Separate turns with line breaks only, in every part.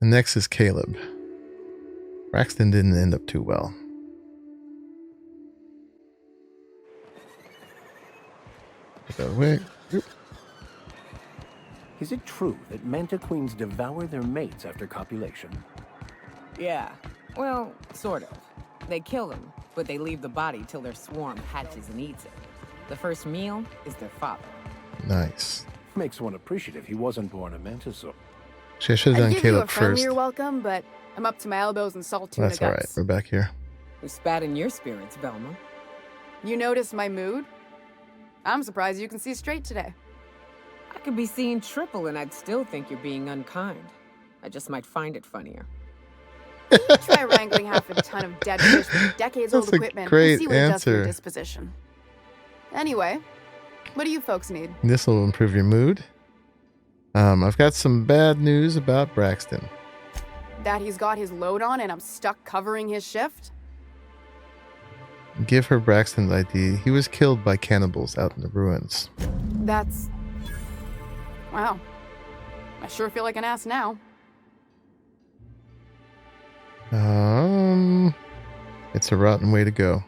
And next is Caleb. Braxton didn't end up too well. Get that away. Oop.
Is it true that manta queens devour their mates after copulation?
Yeah, well, sort of. They kill them, but they leave the body till their swarm hatches and eats it. The first meal is their father.
Nice.
Makes one appreciative he wasn't born a mantisaur.
See, I should have done
I'd give you a
Caleb first.
friendlier welcome, but I'm up to my elbows in salt tuna
That's all right.
guts.
We're back here.
Who spat in your spirits, Velma?
You notice my mood? I'm surprised you can see straight today.
I could be seeing triple and I'd still think you're being unkind. I just might find it funnier.
Try wrangling half a ton of dead fish with decades-old
That's a
equipment
great
and see what it does for your
answer.
disposition. Anyway, what do you folks need?
This will improve your mood. I've got some bad news about Braxton.
That he's got his load on and I'm stuck covering his shift?
Give her Braxton's ID. He was killed by cannibals out in the ruins.
That's... Wow. I sure feel like an ass now.
It's a rotten way to go.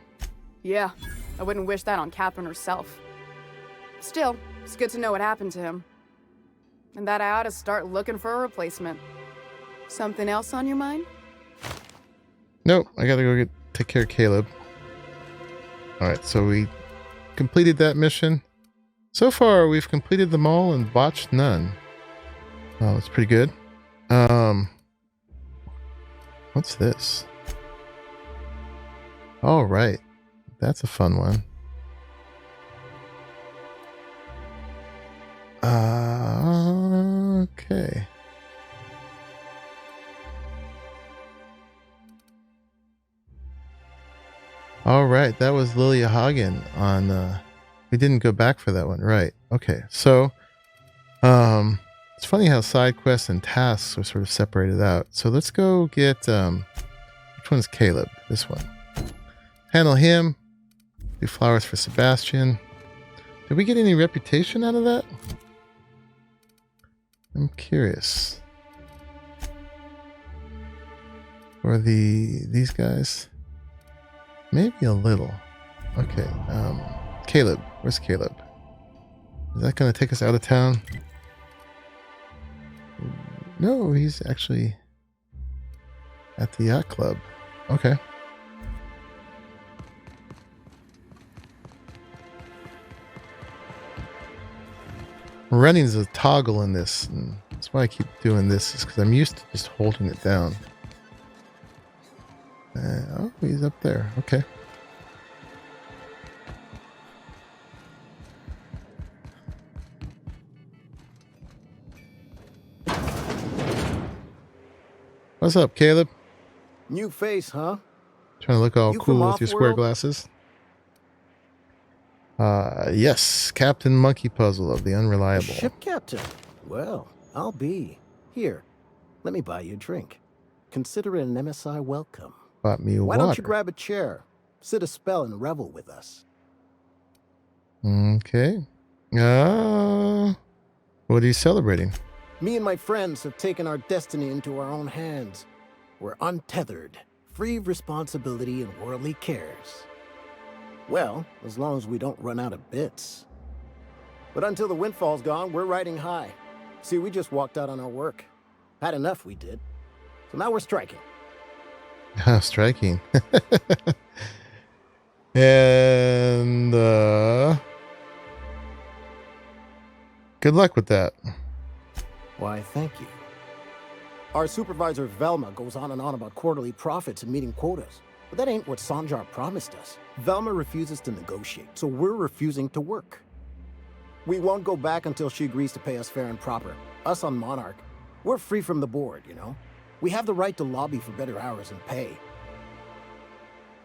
Yeah, I wouldn't wish that on Catherine herself. Still, it's good to know what happened to him. And that I ought to start looking for a replacement. Something else on your mind?
Nope, I gotta go take care of Caleb. Alright, so we completed that mission. So far, we've completed them all and botched none. Oh, that's pretty good. What's this? All right, that's a fun one. Okay. All right, that was Lilia Hagen on. We didn't go back for that one, right? Okay, so it's funny how side quests and tasks are sort of separated out. So let's go get which one's Caleb? This one. Handle him. Do flowers for Sebastian. Did we get any reputation out of that? I'm curious. For these guys, maybe a little. Okay, Caleb. Where's Caleb? Is that going to take us out of town? No, he's actually at the yacht club. Okay. Running is a toggle in this, and that's why I keep doing this, is because I'm used to just holding it down. Oh, he's up there. Okay. What's up, Caleb?
New face, huh?
Trying to look all
You from
cool with your square
Offworld?
glasses? Yes, Captain Monkey Puzzle of the Unreliable.
Ship captain. Well, I'll be. Here, let me buy you a drink. Consider it an MSI welcome.
Bought me a
Why
water.
don't you grab a chair, sit a spell, and revel with us?
Okay. What are you celebrating?
Me and my friends have taken our destiny into our own hands. We're untethered, free of responsibility and worldly cares. Well, as long as we don't run out of bits. But until the windfall's gone, we're riding high. See, we just walked out on our work. Had enough, we did. So now we're striking.
Striking. And good luck with that.
Why, thank you. Our supervisor Velma goes on and on about quarterly profits and meeting quotas. But that ain't what Sanjar promised us. Velma refuses to negotiate, so we're refusing to work. We won't go back until she agrees to pay us fair and proper. Us on Monarch. We're free from the board, you know? We have the right to lobby for better hours and pay.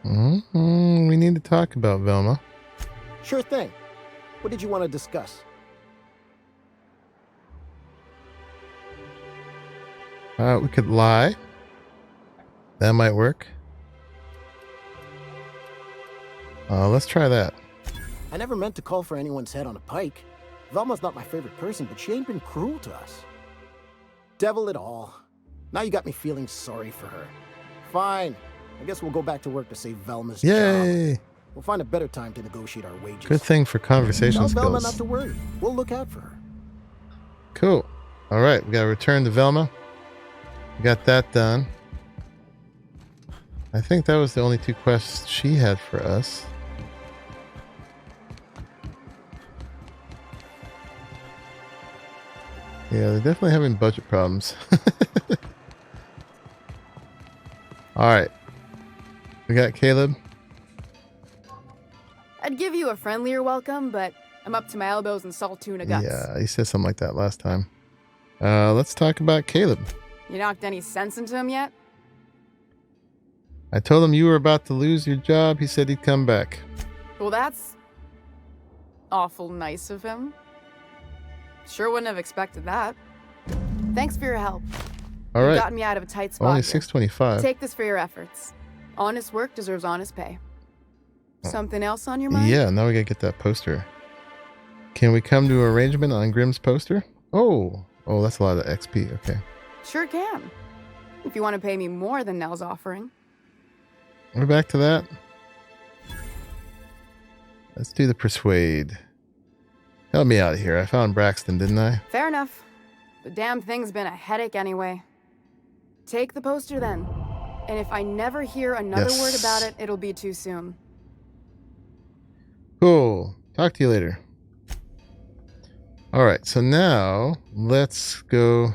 We need to talk about Velma.
Sure thing. What did you want to discuss?
We could lie. That might work. Let's try that.
I never meant to call for anyone's head on a pike. Velma's not my favorite person, but she ain't been cruel to us. Devil it all. Now you got me feeling sorry for her. Fine. I guess we'll go back to work to save Velma's job.
Yay!
We'll find a better time to negotiate our wages.
Good thing for conversation
Tell Velma
skills.
not to worry. We'll look out for her.
Cool. All right, we got to return to Velma. We got that done. I think that was the only 2 quests she had for us. Yeah, they're definitely having budget problems. All right. We got Caleb.
I'd give you a friendlier welcome, but I'm up to my elbows in salt tuna guts.
Yeah, he said something like that last time. Let's talk about Caleb.
You knocked any sense into him yet?
I told him you were about to lose your job. He said he'd come back.
Well, that's awful nice of him. Sure wouldn't have expected that. Thanks for your help.
All
You
right.
got me out of a tight spot.
Only
here.
625.
Take this for your efforts. Honest work deserves honest pay. Something else on your mind?
Yeah, now we gotta get that poster. Can we come to an arrangement on Grimm's poster? Oh, that's a lot of XP. Okay.
Sure can. If you want to pay me more than Nell's offering.
We're back to that. Let's do the persuade. Help me out here. I found Braxton, didn't I?
Fair enough. The damn thing's been a headache anyway. Take the poster then. And if I never hear another
Yes.
word about it, it'll be too soon.
Cool. Talk to you later. All right, so now let's go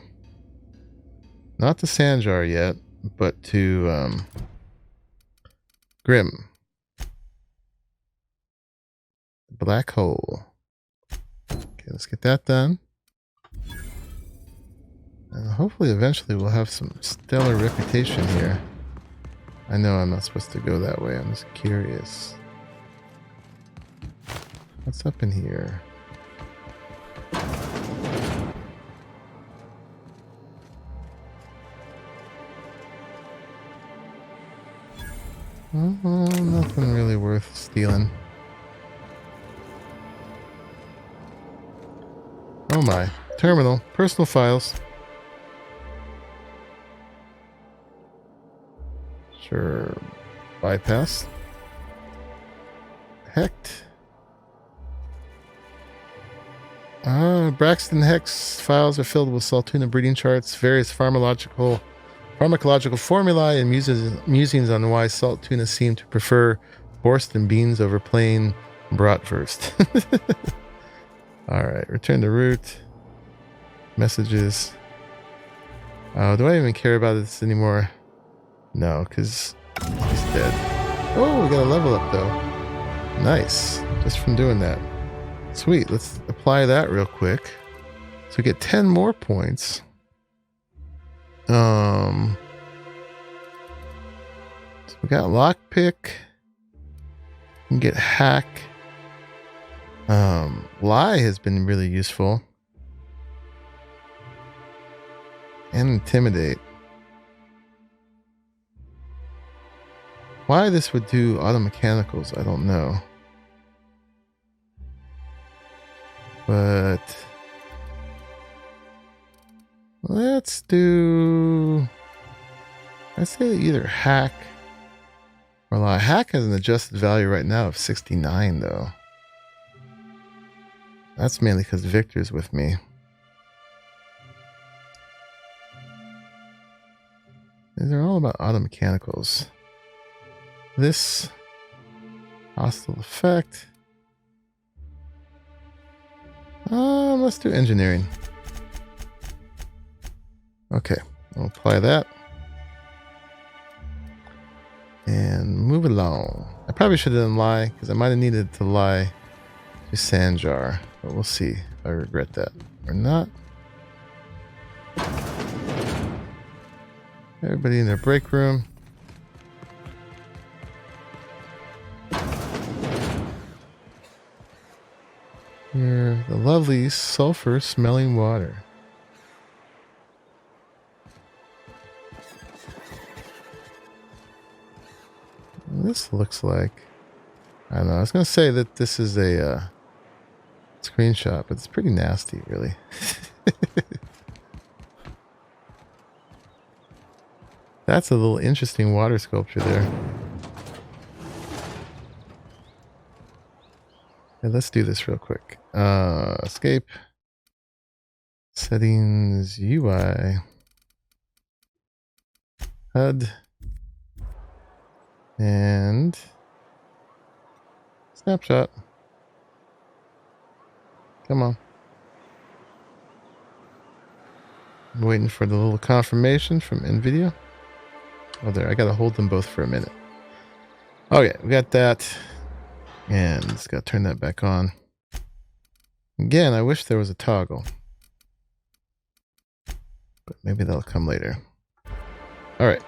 not to Sanjar yet, but to Grimm. Black hole. Okay, let's get that done. And hopefully eventually we'll have some stellar reputation here. I know I'm not supposed to go that way. I'm just curious. What's up in here? Nothing really worth stealing. Oh my. Terminal. Personal files. Sure. Bypass. Hecht. Braxton Hecht's files are filled with Saltuna breeding charts, various pharmacological formulae, and musings on why salt tuna seem to prefer Borst and beans over plain bratwurst. Alright, return to root. Messages. Do I even care about this anymore? No, because he's dead. Oh, we got a level up though. Nice. Just from doing that. Sweet, let's apply that real quick. So we get 10 more points. So we got lockpick. We can get hack. Lie has been really useful. And intimidate. Why this would do auto mechanicals, I don't know. But let's do, I'd say either hack or lie. Hack has an adjusted value right now of 69 though. That's mainly because Victor's with me. These are all about auto mechanicals. This hostile effect. Let's do engineering. Okay, I'll apply that. And move along. I probably should have done lie, because I might have needed to lie to Sanjar. But we'll see if I regret that or not. Everybody in their break room. Here, the lovely sulfur smelling water. This looks like, I don't know, I was going to say that this is a screenshot, but it's pretty nasty, really. That's a little interesting water sculpture there. Okay, let's do this real quick. Escape. Settings, UI. HUD. And snapshot. Come on. I'm waiting for the little confirmation from NVIDIA. Oh, there. I got to hold them both for a minute. Okay, we got that. And just got to turn that back on. Again, I wish there was a toggle. But maybe that'll come later. All right.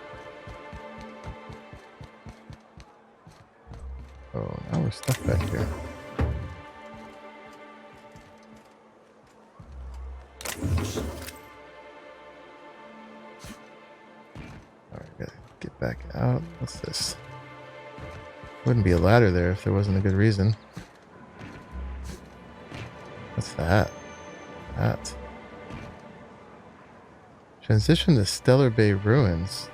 Oh, now we're stuck back here. Alright, gotta get back out. What's this? Wouldn't be a ladder there if there wasn't a good reason. What's that? That. Transition to Stellar Bay Ruins.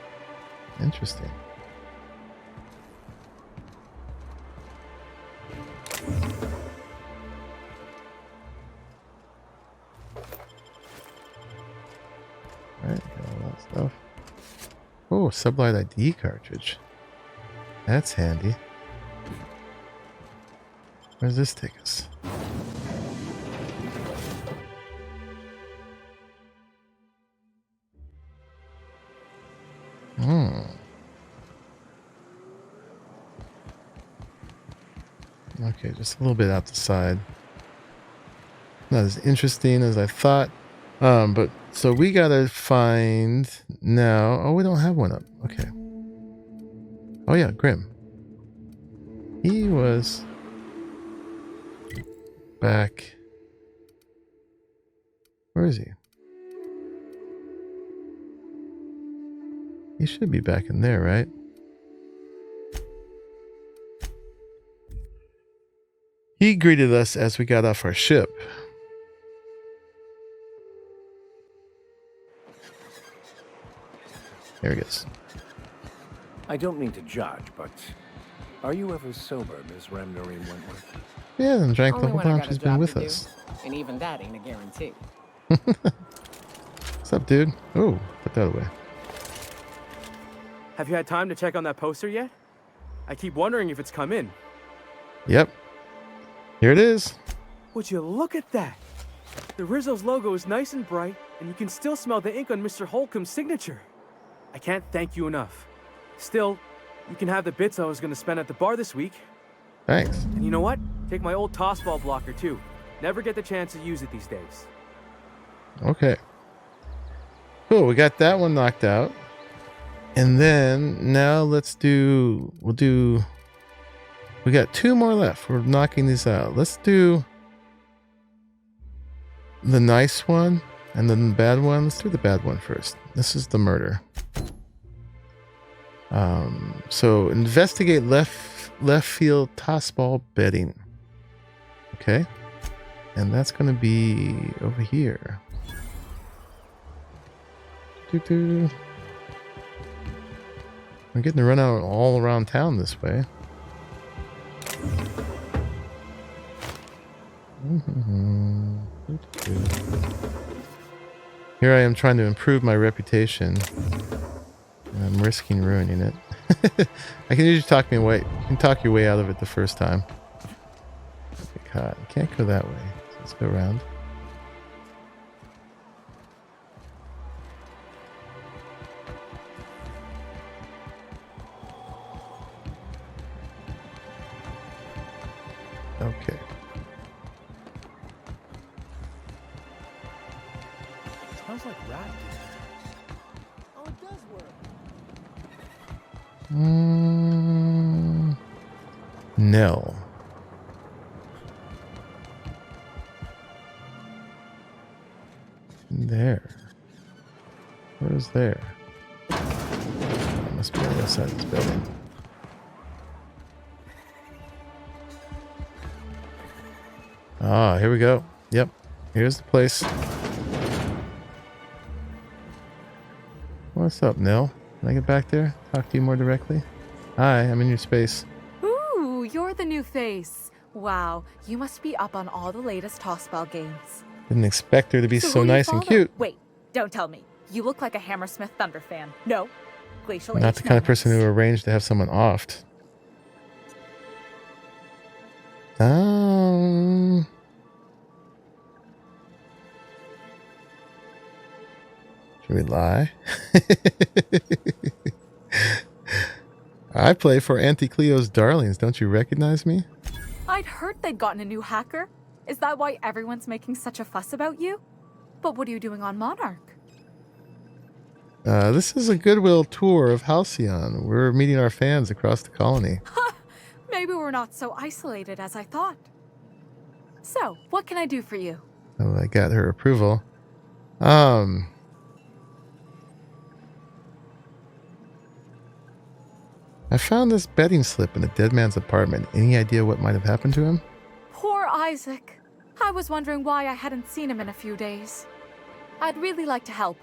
Interesting. Alright, got all that stuff. Oh, Sublight ID cartridge. That's handy. Where does this take us? Okay, just a little bit out the side. Not as interesting as I thought. But so we gotta find now. Oh, we don't have one up. Okay. Oh yeah, Grim. He was back. Where is he? He should be back in there, right? He greeted us as we got off our ship. There he is.
I don't mean to judge, but are you ever sober, Miss Remnorine Wentworth?
Yeah, and drank the
Only
whole
when I
time
got a
she's been
job
with
to do.
us.
And even that ain't a guarantee.
What's up, dude? Oh, put that away.
Have you had time to check on that poster yet? I keep wondering if it's come in.
Yep. Here it is.
Would you look at that? The Rizzo's logo is nice and bright, and you can still smell the ink on Mr. Holcomb's signature. I can't thank you enough. Still, you can have the bits I was going to spend at the bar this week.
Thanks.
And you know what? Take my old tossball blocker too. Never get the chance to use it these days.
Okay. Cool, we got that one knocked out. And then now we got two more left. We're knocking these out. Let's do the nice one and then the bad one. Let's do the bad one first. This is the murder. So investigate left field tossball betting. Okay. And that's going to be over here. I'm getting to run out all around town this way. Here I am trying to improve my reputation. And I'm risking ruining it. I can usually talk me away. You can talk your way out of it the first time. Okay, God, you can't go that way. So let's go around. Okay.
Smells like rat.
Oh, it does work.
Nell. There. Where's there? That must be on the other side of this building. Ah, here we go. Yep. Here's the place. What's up, Nell? Can I get back there? Talk to you more directly? Hi, I'm in your space.
Ooh, you're the new face. Wow, you must be up on all the latest tossball games.
Didn't expect her to be so
who do you
nice and
follow?
cute.
Wait, don't tell me. You look like a Hammersmith Thunder fan. No, Glacial
Not
Age
the kind of person who
Madness.
arranged to have someone offed. Should we lie? I play for Auntie Cleo's Darlings. Don't you recognize me?
I'd heard they'd gotten a new hacker. Is that why everyone's making such a fuss about you? But what are you doing on Monarch?
This is a goodwill tour of Halcyon. We're meeting our fans across the colony.
Maybe we're not so isolated as I thought. So, what can I do for you?
Oh, I got her approval. I found this betting slip in a dead man's apartment. Any idea what might have happened to him?
Poor Isaac. I was wondering why I hadn't seen him in a few days. I'd really like to help.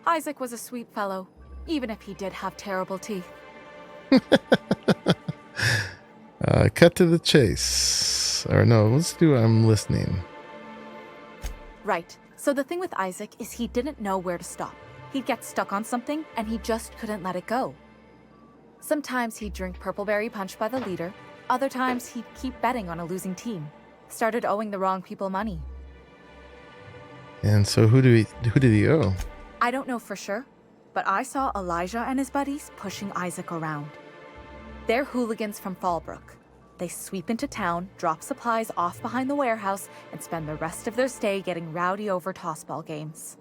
Isaac was a sweet fellow, even if he did have terrible teeth.
Cut to the chase. Or no, let's do I'm listening.
Right. So the thing with Isaac is he didn't know where to stop. He'd get stuck on something, and he just couldn't let it go. Sometimes he'd drink Purpleberry Punch by the liter. Other times he'd keep betting on a losing team. Started owing the wrong people money.
And so who did he owe?
I don't know for sure, but I saw Elijah and his buddies pushing Isaac around. They're hooligans from Fallbrook. They sweep into town, drop supplies off behind the warehouse, and spend the rest of their stay getting rowdy over tossball games.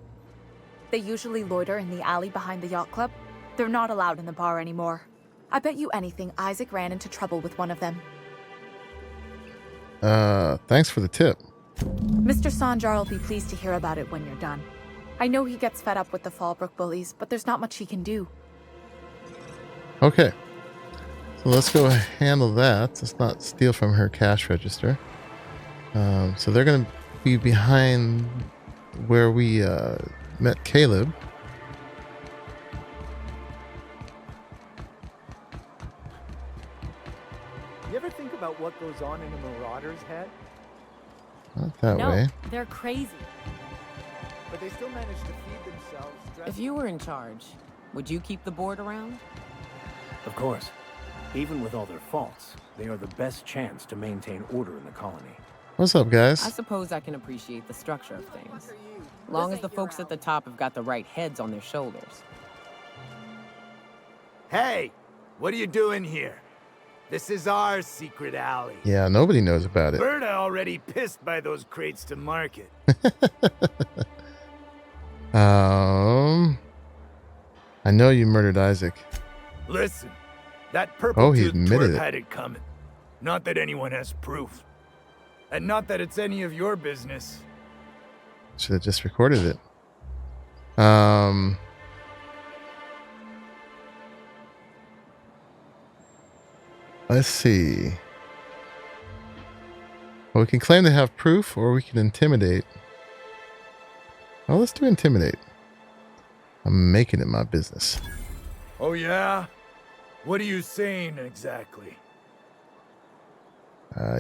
They usually loiter in the alley behind the yacht club. They're not allowed in the bar anymore. I bet you anything Isaac ran into trouble with one of them.
Thanks for the tip.
Mr. Sanjar will be pleased to hear about it when you're done. I know he gets fed up with the Fallbrook bullies, but there's not much he can do.
Okay. So let's go handle that. Let's not steal from her cash register. So they're going to be behind where we met Caleb.
You ever think about what goes on in a marauder's head?
Not that
No,
way.
they're crazy.
But they still manage to feed themselves.
If you were in charge, would you keep the board around?
Of course. Even with all their faults, they are the best chance to maintain order in the colony.
What's up, guys?
I suppose I can appreciate the structure of things. Long as the folks at the top have got the right heads on their shoulders.
Hey, what are you doing here? This is our secret alley.
Yeah, nobody knows about it.
Berta already pissed by those crates to market.
I know you murdered Isaac.
Listen, that
Oh,
purple
he
tooth
admitted
twerp
it.
had it coming. Not that anyone has proof. And not that it's any of your business.
Should have just recorded it. Let's see. Well, we can claim to have proof, or we can intimidate. Well, let's do intimidate. I'm making it my business.
Oh yeah? What are you saying exactly?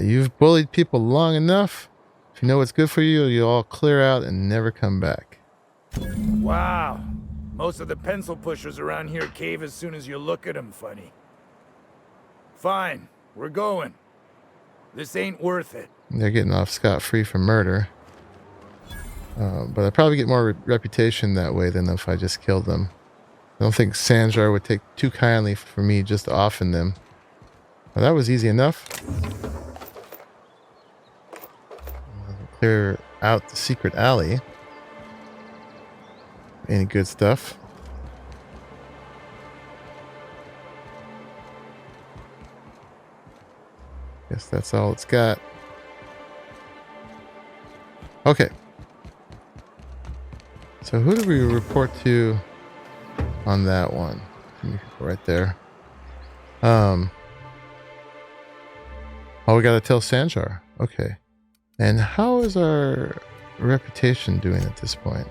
You've bullied people long enough. If you know what's good for you, you'll all clear out and never come back.
Wow. Most of the pencil pushers around here cave as soon as you look at them funny. Fine, we're going. This ain't worth it.
They're getting off scot-free for murder. But I probably get more reputation that way than if I just killed them. I don't think Sanjar would take too kindly for me just offing them. Well, that was easy enough. Clear out the secret alley. Any good stuff? Guess that's all it's got. Okay. So who do we report to on that one? Right there. Oh, we gotta tell Sanjar. Okay. And how is our reputation doing at this point?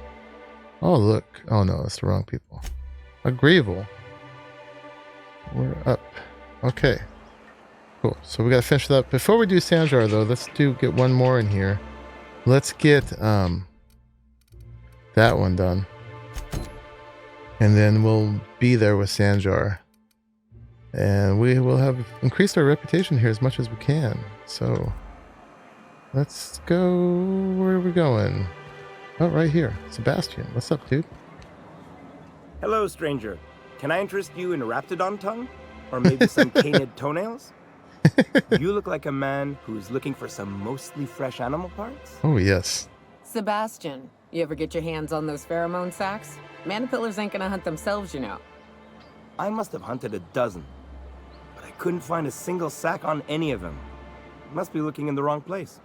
Oh, look. Oh, no, it's the wrong people. Agreeable. we're up. Okay. Cool. So we gotta finish it up. Before we do Sanjar though, let's get one more in here. Let's get that one done. And then we'll be there with Sanjar. And we will have increased our reputation here as much as we can. So let's go. Where are we going? Oh, right here. Sebastian. What's up, dude?
Hello, stranger. Can I interest you in Raptidon tongue? Or maybe some canid toenails? You look like a man who's looking for some mostly fresh animal parts?
Oh, yes.
Sebastian, you ever get your hands on those pheromone sacks? Manipillars ain't gonna hunt themselves, you know.
I must have hunted a dozen, but I couldn't find a single sack on any of them. Must be looking in the wrong place.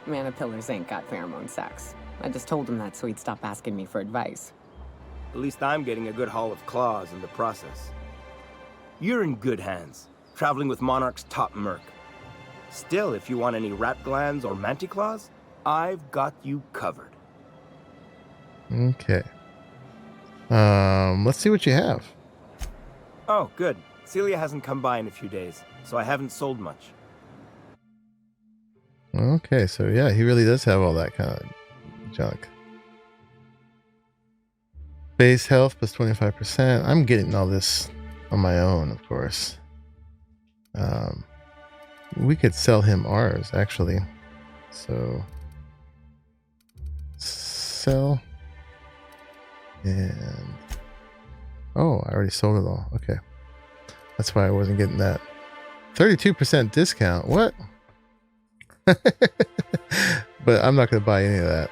Manipillars ain't got pheromone sacks. I just told him that so he'd stop asking me for advice.
At least I'm getting a good haul of claws in the process. You're in good hands, traveling with Monarch's top merc. Still, if you want any rat glands or manticlaws, I've got you covered.
Okay. Let's see what you have.
Oh, good. Celia hasn't come by in a few days, so I haven't sold much.
Okay, so yeah, he really does have all that kind of junk. Base health plus 25%. I'm getting all this on my own, of course. We could sell him ours, actually. So, sell. And, oh, I already sold it all. Okay. That's why I wasn't getting that. 32% discount. What? But I'm not going to buy any of that.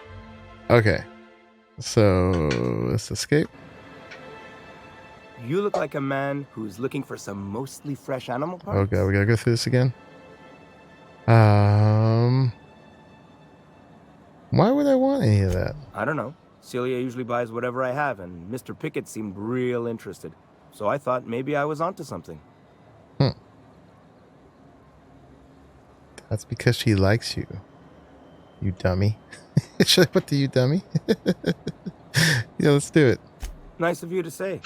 Okay. So, let's escape.
You look like a man who's looking for some mostly fresh animal parts.
Oh god, we gotta go through this again. Why would I want any of that?
I don't know. Celia usually buys whatever I have, and Mr. Pickett seemed real interested. So I thought maybe I was onto something.
That's because she likes you. You dummy. Should I put the you dummy? Yeah, let's do it.
Nice of you to say.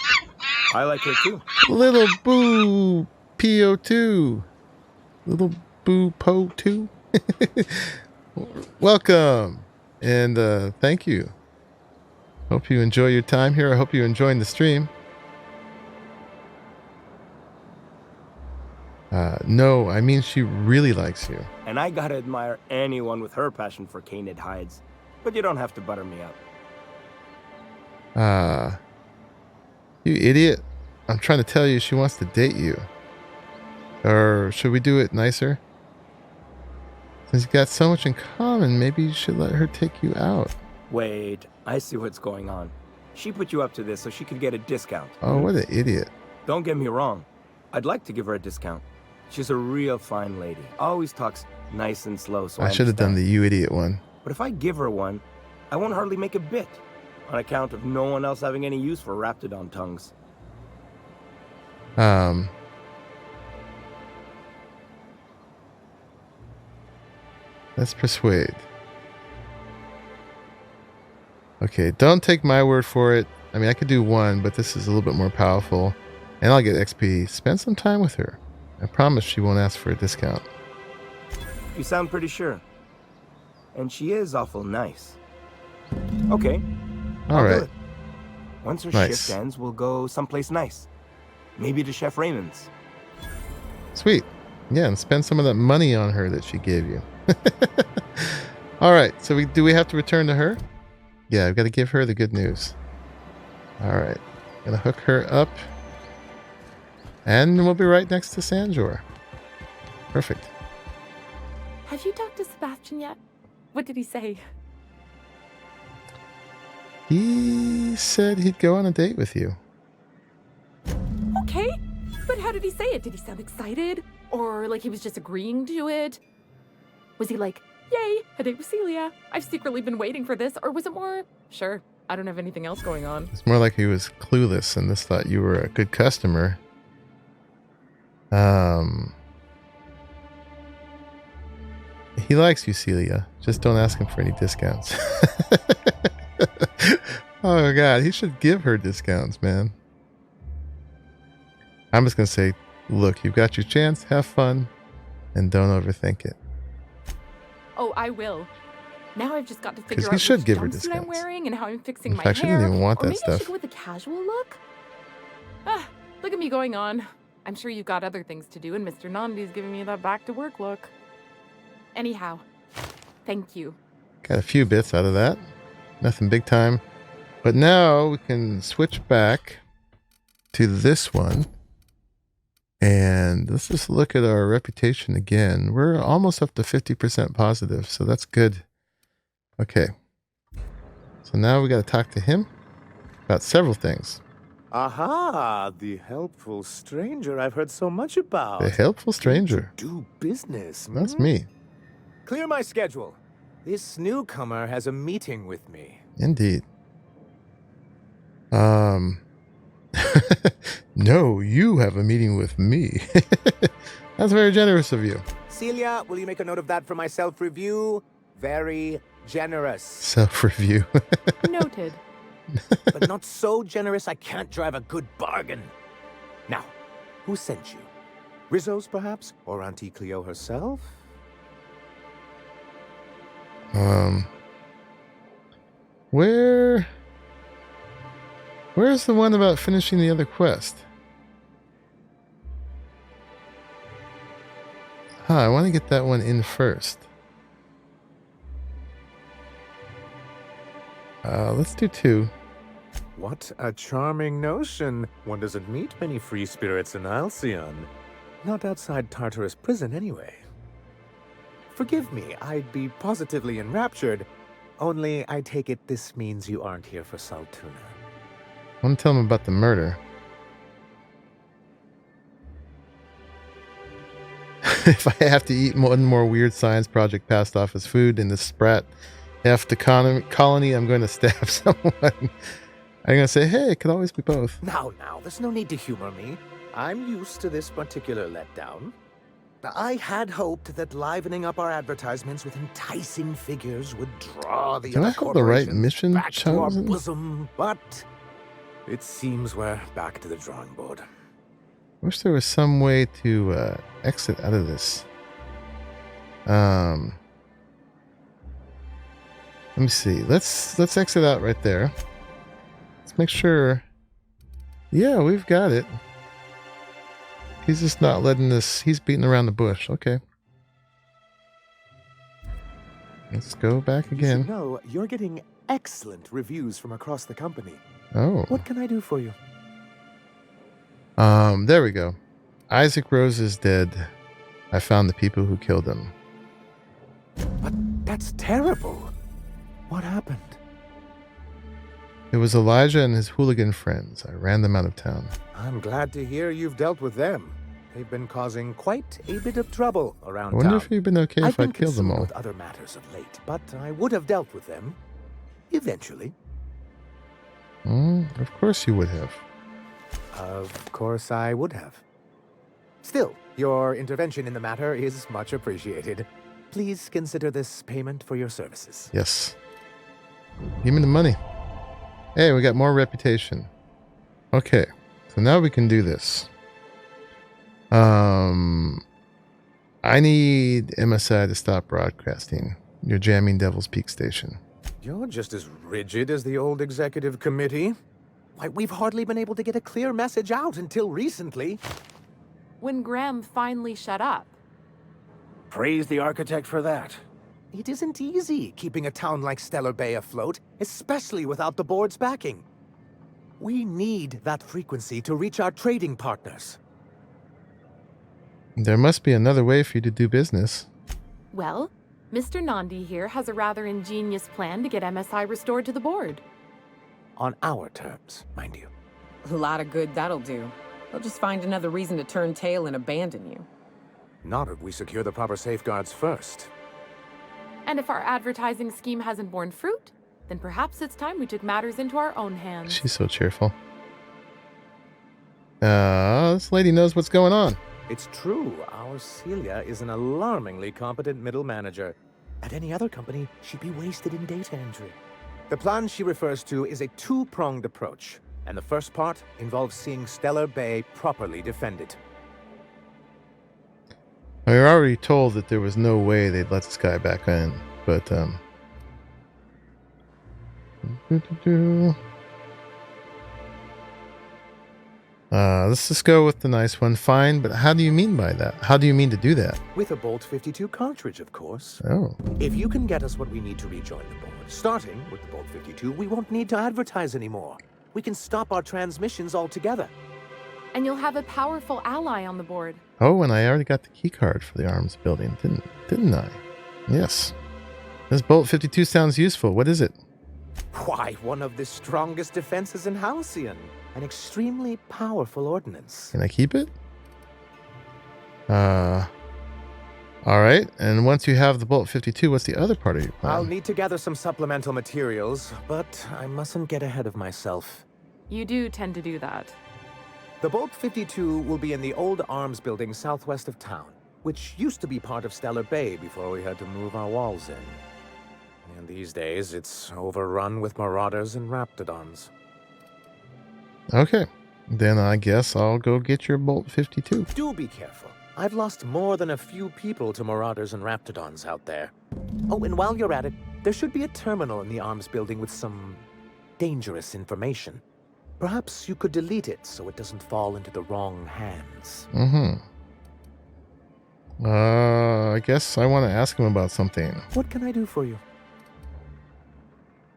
I like her too.
Little Boo PO2. Little Boo Po2. Welcome. And thank you. Hope you enjoy your time here. I hope you're enjoying the stream. No, I mean she really likes you.
And I gotta admire anyone with her passion for canid hides. But you don't have to butter me up.
You idiot. I'm trying to tell you she wants to date you. Or should we do it nicer? Since you got so much in common, maybe you should let her take you out.
Wait, I see what's going on. She put you up to this so she could get a discount.
Oh, what an idiot.
Don't get me wrong. I'd like to give her a discount. She's a real fine lady. Always talks nice and slow, so
I should have done the you idiot one.
But if I give her one, I won't hardly make a bit. On account of no one else having any use for Raptidon tongues.
Let's persuade. Okay, don't take my word for it. I mean, I could do one, but this is a little bit more powerful. And I'll get XP. Spend some time with her. I promise she won't ask for a discount.
You sound pretty sure. And she is awful nice. Okay.
All right.
Do it. Once her shift ends, we'll go someplace nice. Maybe to Chef Raymond's.
Sweet. Yeah, and spend some of that money on her that she gave you. All right. So do we have to return to her? Yeah, I've got to give her the good news. All right. Gonna hook her up. And we'll be right next to Sanjor. Perfect.
Have you talked to Sebastian yet? What did he say?
He said he'd go on a date with you.
Okay, but how did he say it? Did he sound excited? Or like he was just agreeing to it? Was he like, yay, a date with Celia? I've secretly been waiting for this. Or was it more, sure, I don't have anything else going on?
It's more like he was clueless and just thought you were a good customer. He likes you, Celia. Just don't ask him for any discounts. Oh god, he should give her discounts, man. I'm just going to say, look, you've got your chance. Have fun. And don't overthink it.
Oh, I will. Now I've just got to figure
'Cause
out
he
which
should give her
jumpsuit I'm
discounts.
wearing and how I'm fixing
In
my
fact, she
hair.
didn't even want
or
that
maybe I should
stuff.
go with a casual look. Ah, look at me going on. I'm sure you've got other things to do, and Mr. Nandi's giving me that back-to-work look. Anyhow, thank you.
Got a few bits out of that. Nothing big time. But now we can switch back to this one. And let's just look at our reputation again. We're almost up to 50% positive, so that's good. Okay. So now we got to talk to him about several things.
Aha, the helpful stranger I've heard so much about.
The helpful stranger.
Do business.
That's me.
Clear my schedule. This newcomer has a meeting with me.
Indeed. No, you have a meeting with me. That's very generous of you.
Celia, will you make a note of that for my self-review? Very generous.
Self-review.
Noted.
But not so generous I can't drive a good bargain. Now, who sent you? Rizzo's, perhaps? Or Auntie Cleo herself?
Where's the one about finishing the other quest? I want to get that one in first. Let's do 2.
What a charming notion. One doesn't meet many free spirits in Alcyon. Not outside Tartarus prison, anyway. Forgive me, I'd be positively enraptured. Only, I take it this means you aren't here for Saltuna.
I want to tell him about the murder. If I have to eat one more weird science project passed off as food in the Sprat F the colony, I'm going to stab someone. I'm going to say, hey, it could always be both.
Now, there's no need to humor me. I'm used to this particular letdown. I had hoped that livening up our advertisements with enticing figures would draw the
Do I
other
have the right
corporations
mission
back to our
chosen?
bosom, but it seems we're back to the drawing board.
Wish there was some way to exit out of this. Let me see. Let's exit out right there. Let's make sure. Yeah, we've got it. He's just not letting this. He's beating around the bush. Okay. Let's go back again.
No, you're getting excellent reviews from across the company.
Oh.
What can I do for you?
There we go. Isaac Rose is dead. I found the people who killed him.
But that's terrible. What happened?
It was Elijah and his hooligan friends. I ran them out of town.
I'm glad to hear you've dealt with them. They've been causing quite a bit of trouble around
I wonder
town.
if it'd been okay if I killed them all.
With other matters of late, but I would have dealt with them eventually.
Of course you would have.
Of course I would have. Still, your intervention in the matter is much appreciated. Please consider this payment for your services.
Yes. Give me the money. Hey, we got more reputation. Okay, so now we can do this. I need MSI to stop broadcasting. You're jamming Devil's Peak Station.
You're just as rigid as the old executive committee. Why, we've hardly been able to get a clear message out until recently.
When Graham finally shut up.
Praise the architect for that.
It isn't easy keeping a town like Stellar Bay afloat, especially without the board's backing. We need that frequency to reach our trading partners.
There must be another way for you to do business.
Well, Mr. Nandi here has a rather ingenious plan to get MSI restored to the board.
On our terms, mind you.
A lot of good that'll do. They'll just find another reason to turn tail and abandon you.
Not if we secure the proper safeguards first.
And if our advertising scheme hasn't borne fruit, then perhaps it's time we took matters into our own hands.
She's so cheerful. This lady knows what's going on.
It's true, our Celia is an alarmingly competent middle manager. At any other company, she'd be wasted in data entry. The plan she refers to is a two-pronged approach. And the first part involves seeing Stellar Bay properly defended.
We were already told that there was no way they'd let this guy back in, but let's just go with the nice one. Fine, but how do you mean by that? How do you mean to do that?
With a Bolt 52 cartridge, of course.
Oh.
If you can get us what we need to rejoin the board, starting with the Bolt 52, we won't need to advertise anymore. We can stop our transmissions altogether.
And you'll have a powerful ally on the board.
Oh, and I already got the key card for the arms building, didn't I? Yes. This Bolt 52 sounds useful. What is it?
Why, one of the strongest defenses in Halcyon. An extremely powerful ordnance.
Can I keep it? All right. And once you have the Bolt 52, what's the other part of your plan?
I'll need to gather some supplemental materials, but I mustn't get ahead of myself.
You do tend to do that.
The Bolt 52 will be in the old arms building southwest of town, which used to be part of Stellar Bay before we had to move our walls in. And these days, it's overrun with marauders and raptidons.
Okay. Then I guess I'll go get your Bolt 52.
Do be careful. I've lost more than a few people to marauders and raptidons out there. Oh, and while you're at it, there should be a terminal in the arms building with some dangerous information. Perhaps you could delete it so it doesn't fall into the wrong hands.
I guess I want to ask him about something.
What can I do for you?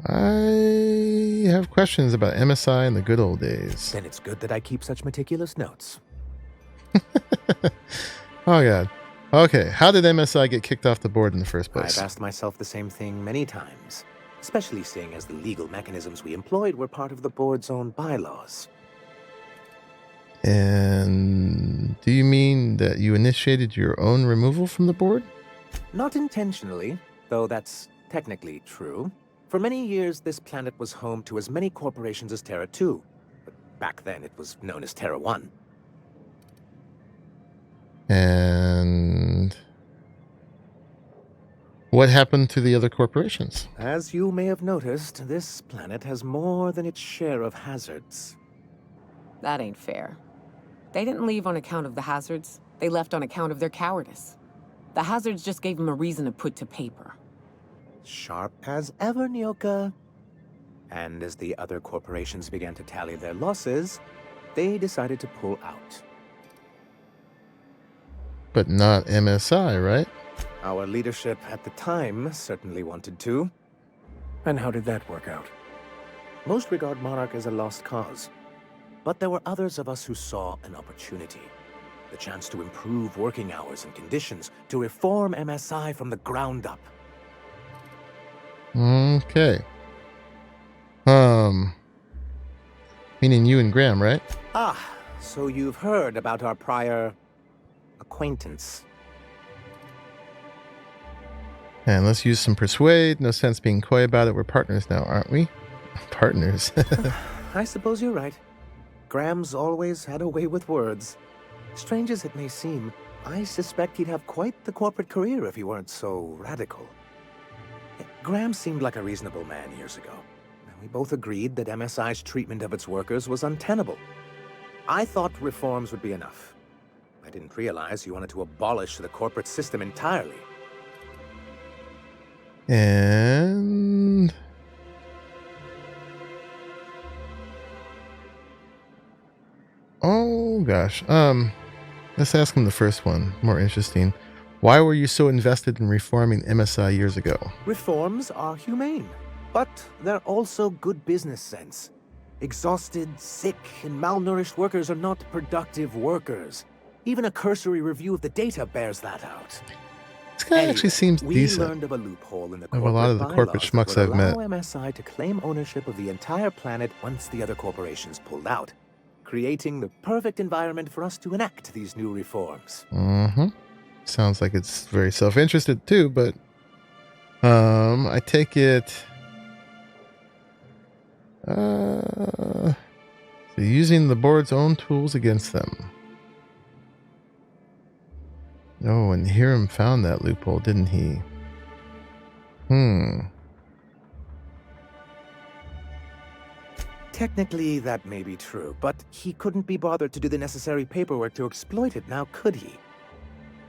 I have questions about MSI in the good old days.
Then it's good that I keep such meticulous notes.
Oh, God. Okay, how did MSI get kicked off the board in the first place?
I've asked myself the same thing many times, especially seeing as the legal mechanisms we employed were part of the board's own bylaws.
And do you mean that you initiated your own removal from the board?
Not intentionally, though that's technically true. For many years, this planet was home to as many corporations as Terra 2. But back then, it was known as Terra 1.
And what happened to the other corporations?
As you may have noticed, this planet has more than its share of hazards.
That ain't fair. They didn't leave on account of the hazards. They left on account of their cowardice. The hazards just gave them a reason to put to paper.
Sharp as ever, Nyoka. And as the other corporations began to tally their losses, they decided to pull out.
But not MSI, right?
Our leadership at the time certainly wanted to.
And how did that work out?
Most regard Monarch as a lost cause. But there were others of us who saw an opportunity. The chance to improve working hours and conditions, to reform MSI from the ground up.
Okay. Meaning you and Graham, right?
Ah, so you've heard about our prior acquaintance.
And let's use some persuade. No sense being coy about it. We're partners now, aren't we? Partners.
I suppose you're right. Graham's always had a way with words. Strange as it may seem, I suspect he'd have quite the corporate career if he weren't so radical. Graham seemed like a reasonable man years ago. We both agreed that MSI's treatment of its workers was untenable. I thought reforms would be enough. I didn't realize you wanted to abolish the corporate system entirely.
And oh gosh. Let's ask him the first one. More interesting. Why were you so invested in reforming MSI years ago?
Reforms are humane, but they're also good business sense. Exhausted, sick, and malnourished workers are not productive workers. Even a cursory review of the data bears that out.
This guy actually seems
we
decent.
learned of a loophole in the
Of a lot of the corporate schmucks I've met.
Allow MSI to claim ownership of the entire planet once the other corporations pulled out, creating the perfect environment for us to enact these new reforms.
Sounds like it's very self-interested too, but I take it so using the board's own tools against them. Oh, and Hiram found that loophole, didn't he?
Technically, that may be true, but he couldn't be bothered to do the necessary paperwork to exploit it, now could he?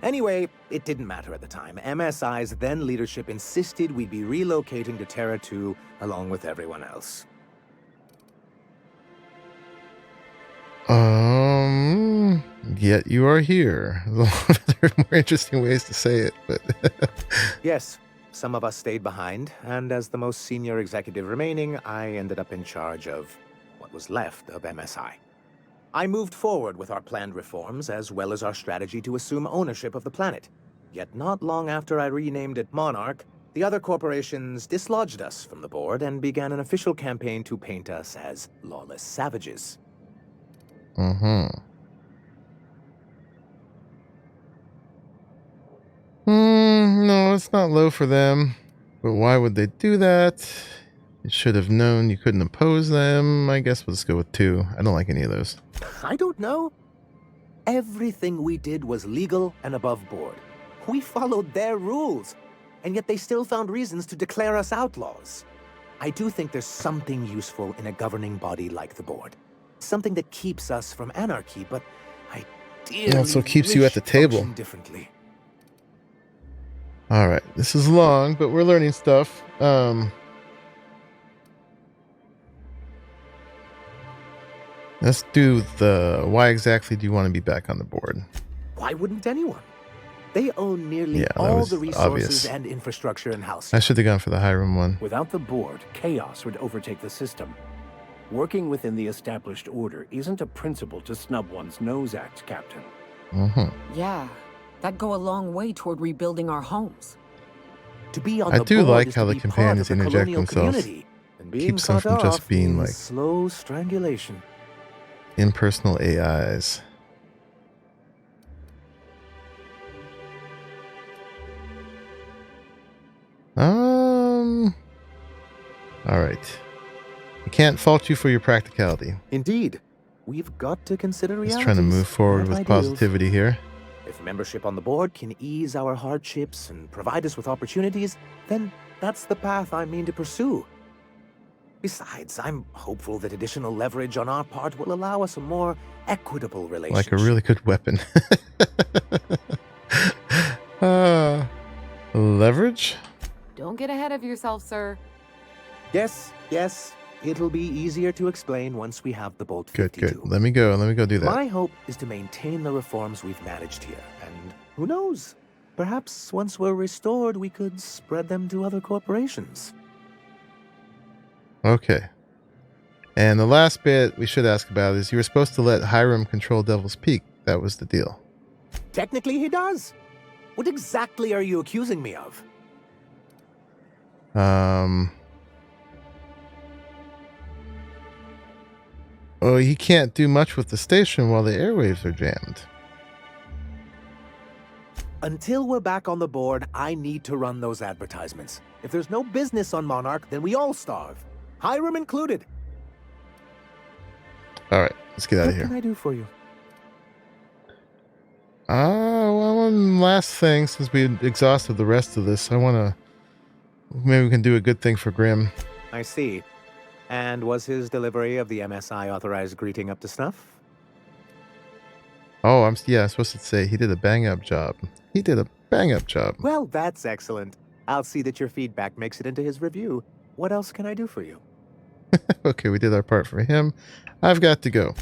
Anyway, it didn't matter at the time. MSI's then leadership insisted we'd be relocating to Terra 2 along with everyone else.
Yet you are here. There are more interesting ways to say it, but
Yes, some of us stayed behind, and as the most senior executive remaining, I ended up in charge of what was left of MSI. I moved forward with our planned reforms, as well as our strategy to assume ownership of the planet. Yet not long after I renamed it Monarch, the other corporations dislodged us from the board and began an official campaign to paint us as lawless savages.
No, it's not low for them. But why would they do that? You should have known you couldn't oppose them. I guess we'll just go with 2. I don't like any of those.
I don't know. Everything we did was legal and above board. We followed their rules, and yet they still found reasons to declare us outlaws. I do think there's something useful in a governing body like the board. Something that keeps us from anarchy, but I dearly
also keeps you at the table.
Differently.
All right, this is long, but we're learning stuff. Let's do the why exactly do you want to be back on the board?
Why wouldn't anyone? They own nearly
Yeah, that
all
was
the resources
obvious.
and infrastructure in house.
I should have gone for the Hiram one.
Without the board, chaos would overtake the system. Working within the established order isn't a principle to snub one's nose at, Captain.
Yeah, that'd go a long way toward rebuilding our homes.
To be on
I
the
do
board
like
is
how
to
the
be part
companions
of the
interject
colonial
themselves.
community, and being
Keeps them
cut
from just
off
being
means
like
slow strangulation.
impersonal AIs. All right. I can't fault you for your practicality.
Indeed, we've got to consider realities.
Just trying to move forward
not
with
ideals.
positivity here.
If membership on the board can ease our hardships and provide us with opportunities, then that's the path I mean to pursue. Besides, I'm hopeful that additional leverage on our part will allow us a more equitable relationship.
Like a really good weapon. Leverage?
Don't get ahead of yourself, sir.
Yes, it'll be easier to explain once we have the Bolt 52.
Good. Let me go do that.
My hope is to maintain the reforms we've managed here, and who knows? Perhaps once we're restored, we could spread them to other corporations.
Okay. And the last bit we should ask about is you were supposed to let Hiram control Devil's Peak. That was the deal.
Technically, he does. What exactly are you accusing me of?
Oh, he can't do much with the station while the airwaves are jammed.
Until we're back on the board, I need to run those advertisements. If there's no business on Monarch, then we all starve. Hiram included.
All right, let's get out of here.
What can I do for you?
Well, one last thing, since we exhausted the rest of this, maybe we can do a good thing for Grim.
I see. And was his delivery of the MSI authorized greeting up to snuff?
Oh, I'm supposed to say he did a bang-up job. He did a bang-up job.
Well, that's excellent. I'll see that your feedback makes it into his review. What else can I do for you?
Okay, we did our part for him. I've got to go.